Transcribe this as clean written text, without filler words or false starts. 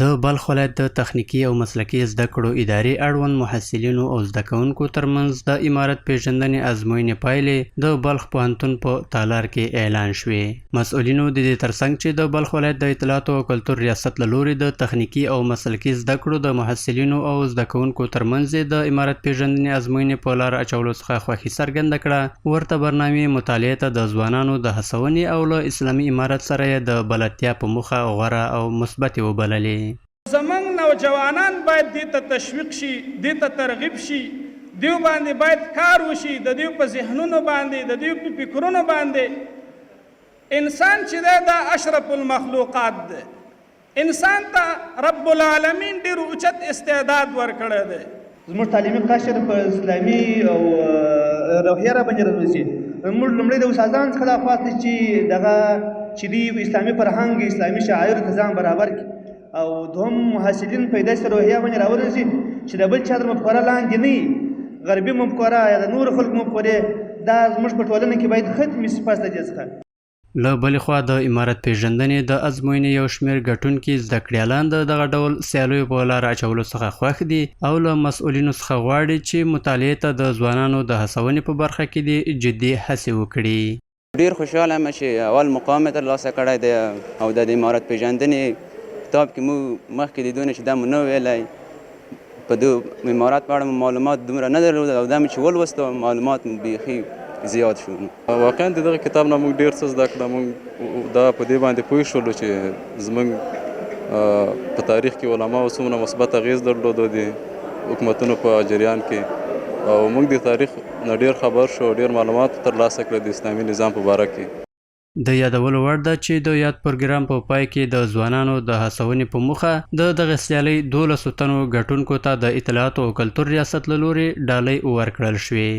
د بلخ ولایت د تخنیکي او مسلکي زده کړو ادارې اړوند محصلینو او زده کوونکو ترمنځ د امارت پیژندنې ازموینې پایلې د بلخ پوهنتون په تالار کې اعلان شوې. مسؤلینو د دې ترڅنګ چې د بلخ ولایت د اطلاعات او کلتور ریاست له لوري د تخنیکي او مسلکي زده کړو د محصلینو او زده کوونکو ترمنځ د امارت پیژندنې ازموینې په لار اچولو څخه خوښي څرګنده کړه. ورته برنامې مطالعې ته د ځوانانو د هڅونې او له اسلامي امارت سره یې د بلدتیا په موخه غوره او مثبتې وبللې. زمونږ نوجوانان باید دې ته تشویق شي، دې ته ترغیب شي، دیو باندې باید کار وشي، د دیو په ذهنونو باندې، د دیو په فکرونو باندې. انسان چې دی دا اشرف المخلوقات دی. انسان ته رب العالمین ډېر اوچت استعداد ورکړی دی. زموږ تعلیمي قشر په اسلامي او روحیه را باندې راوځي. موږ لومړی د استادانو څخه دا خواست دی چې دغه چې دوی اسلامي فرهنګ، اسلامي شعایرو ته ځان برابر کړي او دوهم محصلین په داسې روحیه باندې راورسي چې د بل چا د مفکوره لاندې نه وي، غربي مفکوره یا د نورو خلکو مفکورې دا زموږ په ټولنه کې باید ختمې شي. پس د دې څخه له بلې خوا د امارت پیژندنې د ازموینې یو شمېر ګټونکي زده کړیالان د دغه ډول سیالیو په لاره اچولو څخه خوښ دي او له مسؤلینو څخه غواړي چې مطالعې ته د ځوانانو د هڅونې په برخه کې دې جدي هڅې وکړي. ډېر خوشحاله یم چې اول مقام یې ترلاسه کړی دی او د امارت پیژندنې کتاب کې موږ مخکې د دونه چې دا مو نه ویلی په د امارات په اړه معلومات دومره نه درلودل او دا مې چې ولوسته معلومات مو بیخي زیات شو. واقعا د دغه کتاب نه موږ ډېر څه زده کړه. موږ دا په دې باندې پوه شولو چې زموږ په تاریخ کې علماو څومره مثبت اغېز درلودو د حکومتونو په جریان کې او موږ د تاریخ نه ډېر خبر شو، ډېر معلومات ترلاسه کړل د اسلامي نظام په باره کې. د یادولو وړ ده چې د یاد پروګرام په پای کې د ځوانانو د هڅونې په موخه د دغه سیالۍ 12 تنو ګټونکو ته د اطلاعات او کلتور ریاست له لوري ډالۍ ورکړل شوې.